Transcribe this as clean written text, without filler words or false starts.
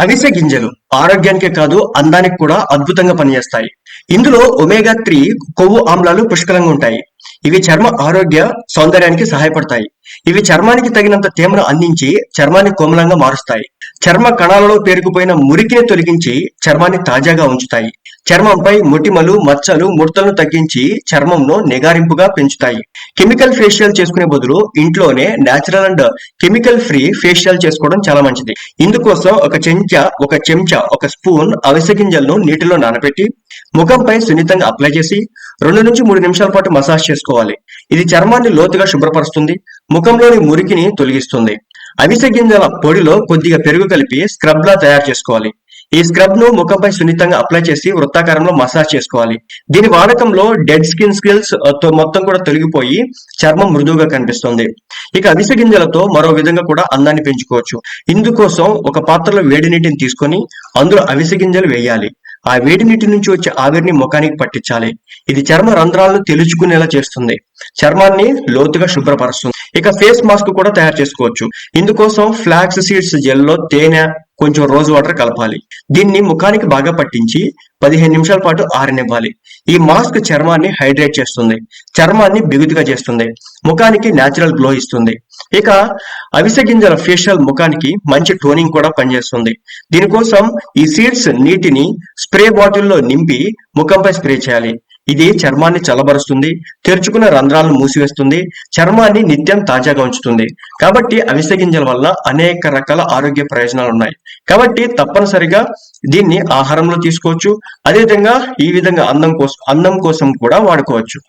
అవిసె గింజలు ఆరోగ్యానికే కాదు అందానికి కూడా అద్భుతంగా పనిచేస్తాయి. ఇందులో ఒమేగా 3 కొవ్వు ఆమ్లాలు పుష్కలంగా ఉంటాయి. ఇవి చర్మ ఆరోగ్య సౌందర్యానికి సహాయపడతాయి. ఇవి చర్మానికి తగినంత తేమను అందించి చర్మాన్ని కోమలంగా మారుస్తాయి. చర్మ కణాలలో పేరుకుపోయిన మురికిని తొలగించి చర్మాన్ని తాజాగా ఉంచుతాయి. చర్మంపై మొటిమలు, మచ్చలు, ముడతలను తగ్గించి చర్మంను నిగారింపుగా పెంచుతాయి. కెమికల్ ఫేషియల్ చేసుకునే బదులు ఇంట్లోనే natural and chemical free facial చేసుకోవడం చాలా మంచిది. ఇందుకోసం ఒక స్పూన్ అవిసె గింజలను నీటిలో నానబెట్టి ముఖంపై సున్నితంగా అప్లై చేసి 2 నుంచి 3 నిమిషాల పాటు మసాజ్ చేసుకోవాలి. ఇది చర్మాన్ని లోతుగా శుభ్రపరుస్తుంది, ముఖంలోని మురికిని తొలగిస్తుంది. అవిసె గింజల పొడిలో కొద్దిగా పెరుగు కలిపి స్క్రబ్ లా తయారు చేసుకోవాలి. ఈ స్క్రబ్ ను ముఖంపై సున్నితంగా అప్లై చేసి వృత్తాకారంలో మసాజ్ చేసుకోవాలి. దీని వాడకంలో డెడ్ స్కిన్ స్కిల్స్ మొత్తం కూడా తొలగిపోయి చర్మం మృదువుగా కనిపిస్తుంది. ఇక అవిసె గింజలతో మరో విధంగా కూడా అందాన్ని పెంచుకోవచ్చు. ఇందుకోసం ఒక పాత్రలో వేడి నీటిని తీసుకొని అందులో అవిసె గింజలు వేయాలి. ఆ వేడి నీటి నుంచి వచ్చే ఆవిరిని ముఖానికి పట్టించాలి. ఇది చర్మ రంధ్రాలను తెలుచుకునేలా చేస్తుంది, చర్మాన్ని లోతుగా శుభ్రపరుస్తుంది. ఇక ఫేస్ మాస్క్ కూడా తయారు చేసుకోవచ్చు. ఇందుకోసం ఫ్లాక్స్ సీడ్స్ జెల్లో తేనె, కొంచెం రోజ్ వాటర్ కలపాలి. దీన్ని ముఖానికి బాగా పట్టించి 15 నిమిషాల పాటు ఆరనివ్వాలి. ఈ మాస్క్ చర్మాన్ని హైడ్రేట్ చేస్తుంది, చర్మాన్ని బిగుతుగా చేస్తుంది, ముఖానికి నేచురల్ గ్లో ఇస్తుంది. ఇక అవిసె గింజల ఫేషియల్ ముఖానికి మంచి టోనింగ్ కూడా పనిచేస్తుంది. దీనికోసం ఈ సీడ్స్ నీటిని స్ప్రే బాటిల్లో నింపి ముఖంపై స్ప్రే చేయాలి. ఇది చర్మాన్ని చల్లబరుస్తుంది, తెరుచుకున్న రంధ్రాలను మూసివేస్తుంది, చర్మాన్ని నిత్యం తాజాగా ఉంచుతుంది. కాబట్టి అవిసె గింజల వల్ల అనేక రకాల ఆరోగ్య ప్రయోజనాలు ఉన్నాయి. కాబట్టి తప్పనిసరిగా దీన్ని ఆహారంలో తీసుకోవచ్చు. అదేవిధంగా ఈ విధంగా అందం కోసం కూడా వాడుకోవచ్చు.